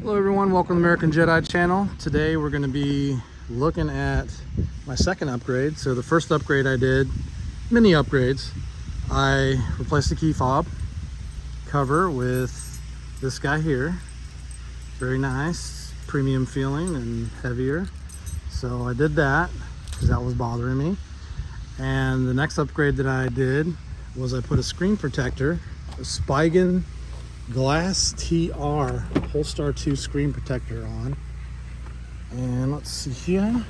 Hello everyone, welcome to American Jedi channel. Today we're going to be looking at my second upgrade. So the first upgrade I did, mini upgrades, I replaced the key fob cover with this guy here. Very nice, premium feeling and heavier. So I did that because that was bothering me. And the next upgrade that I did was I put a screen protector, a Spigen GlasTR Polestar 2 screen protector on. And let's see here.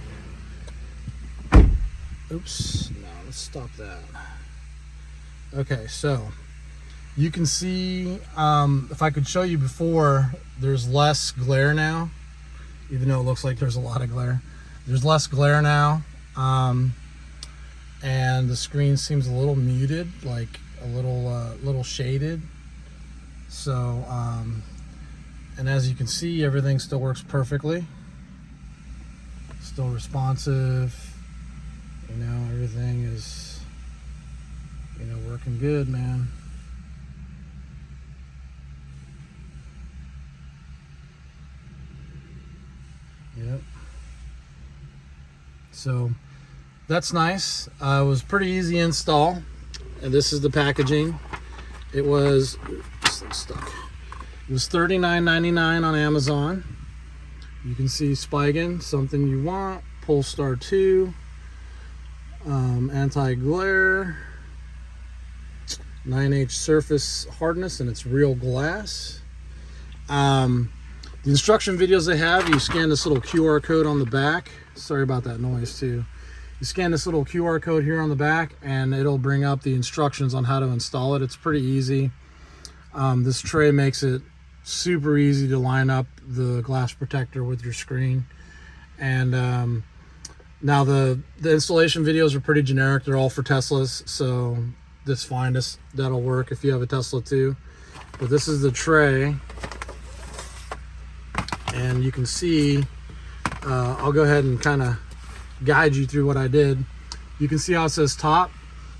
Oops, no, let's stop that. Okay, so you can see, if I could show you before, there's less glare now, even though it looks like there's a lot of glare. There's less glare now, and the screen seems a little muted, like a little shaded. So, and as you can see, everything still works perfectly. Still responsive. You know, everything is, you know, working good, man. Yep. So that's nice. It was pretty easy install, and this is the packaging. It was stuck. It was $39.99 on Amazon. You can see Spigen, something you want, Polestar 2, anti-glare, 9H surface hardness, and it's real glass. The instruction videos they have, you scan this little QR code on the back. Sorry about that noise too. You scan this little QR code here on the back and it'll bring up the instructions on how to install it. It's pretty easy. This tray makes it super easy to line up the glass protector with your screen. And now the installation videos are pretty generic. They're all for Teslas, so that's fine. That'll work if you have a Tesla too. But this is the tray, and you can see, I'll go ahead and kind of guide you through what I did. You can see how it says top.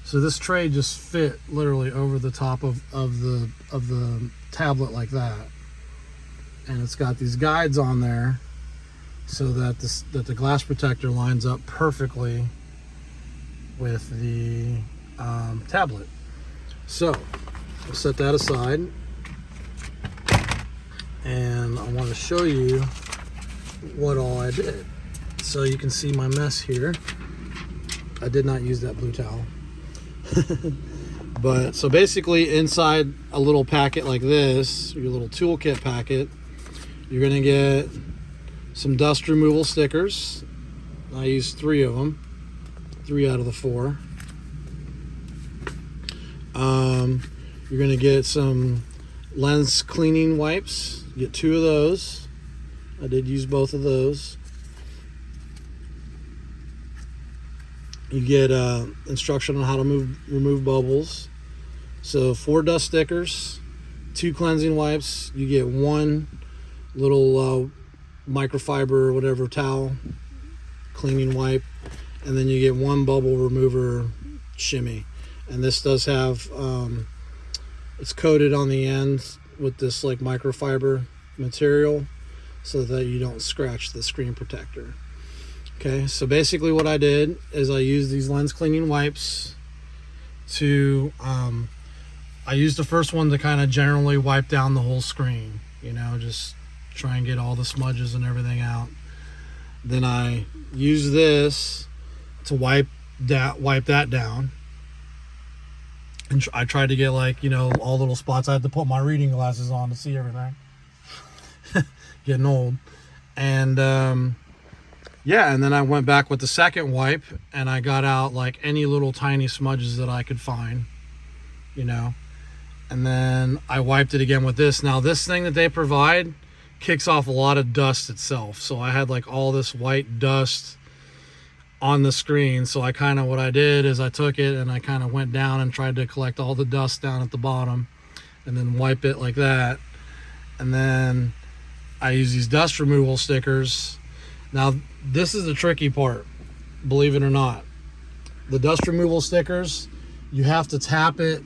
So this tray just fit literally over the top of the tablet like that, and it's got these guides on there so that the glass protector lines up perfectly with the tablet. So we'll set that aside, and I want to show you what all I did. So you can see my mess here. I did not use that blue towel. But so basically, inside a little packet like this, your little toolkit packet, you're gonna get some dust removal stickers. I used 3 of them, 3 out of the 4. You're gonna get some lens cleaning wipes. Get 2 of those. I did use both of those. You get instruction on how to remove bubbles. So 4 dust stickers, 2 cleansing wipes. You get 1 little microfiber or whatever towel cleaning wipe, and then you get 1 bubble remover shimmy. And this does have, it's coated on the end with this like microfiber material so that you don't scratch the screen protector. Okay, so basically what I did is I used these lens cleaning wipes to, I used the first one to kind of generally wipe down the whole screen, you know, just try and get all the smudges and everything out. Then I used this to wipe that down. And I tried to get, like, you know, all the little spots. I had to put my reading glasses on to see everything. Getting old. And, yeah, and then I went back with the second wipe and I got out like any little tiny smudges that I could find, you know. And then I wiped it again with this. Now this thing that they provide kicks off a lot of dust itself. So I had like all this white dust on the screen. So what I did is I took it and I kind of went down and tried to collect all the dust down at the bottom and then wipe it like that. And then I use these dust removal stickers. Now, this is the tricky part, believe it or not. The dust removal stickers, you have to tap it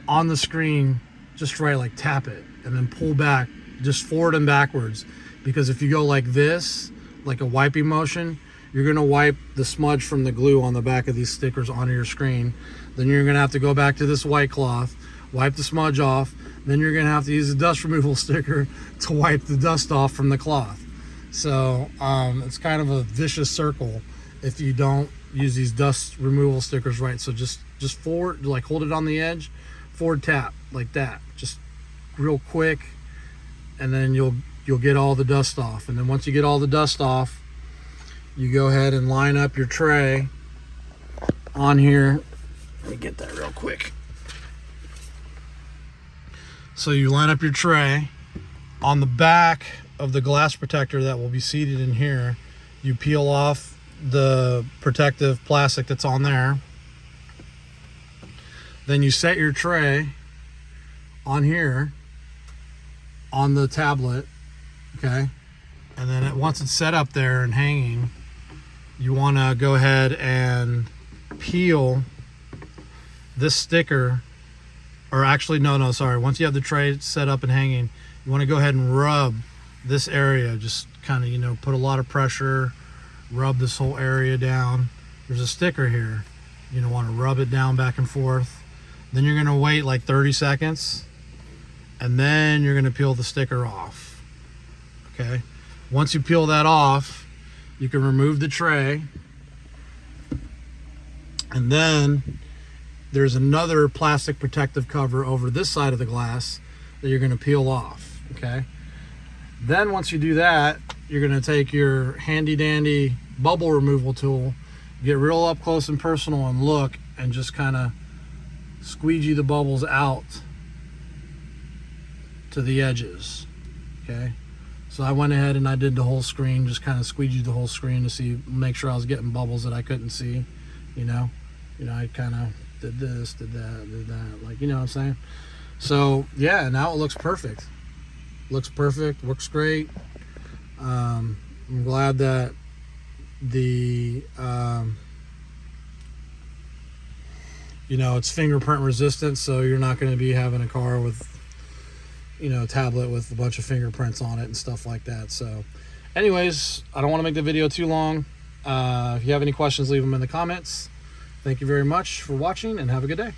on the screen just right, like tap it, and then pull back just forward and backwards, because if you go like this, like a wiping motion, you're going to wipe the smudge from the glue on the back of these stickers onto your screen. Then you're going to have to go back to this white cloth, wipe the smudge off. Then you're going to have to use a dust removal sticker to wipe the dust off from the cloth. So it's kind of a vicious circle if you don't use these dust removal stickers right. So just forward, like hold it on the edge, forward tap like that, just real quick, and then you'll get all the dust off. And then once you get all the dust off, you go ahead and line up your tray on here. Let me get that real quick. So you line up your tray on the back of the glass protector that will be seated in here. You peel off the protective plastic that's on there. Then you set your tray on here on the tablet, okay? And then once it's set up there and hanging, you want to go ahead and peel this sticker, or actually no, sorry. Once you have the tray set up and hanging, you want to go ahead and rub this area. Just kind of, you know, put a lot of pressure, rub this whole area down. There's a sticker here. You want to rub it down back and forth. Then you're going to wait like 30 seconds, and then you're going to peel the sticker off. Okay. Once you peel that off, you can remove the tray, and then there's another plastic protective cover over this side of the glass that you're going to peel off. Okay. Then once you do that, you're going to take your handy dandy bubble removal tool, get real up close and personal, and look, and just kind of squeegee the bubbles out to the edges. Okay. So I went ahead and I did the whole screen, just kind of squeegeed the whole screen to make sure I was getting bubbles that I couldn't see. I kind of did this, did that, like, you know what I'm saying? So yeah, now it looks perfect. Looks perfect, works great. I'm glad that the it's fingerprint resistant, so you're not going to be having a car with tablet with a bunch of fingerprints on it and stuff like that. So anyways, I don't want to make the video too long. If you have any questions, leave them in the comments. Thank you very much for watching, and have a good day.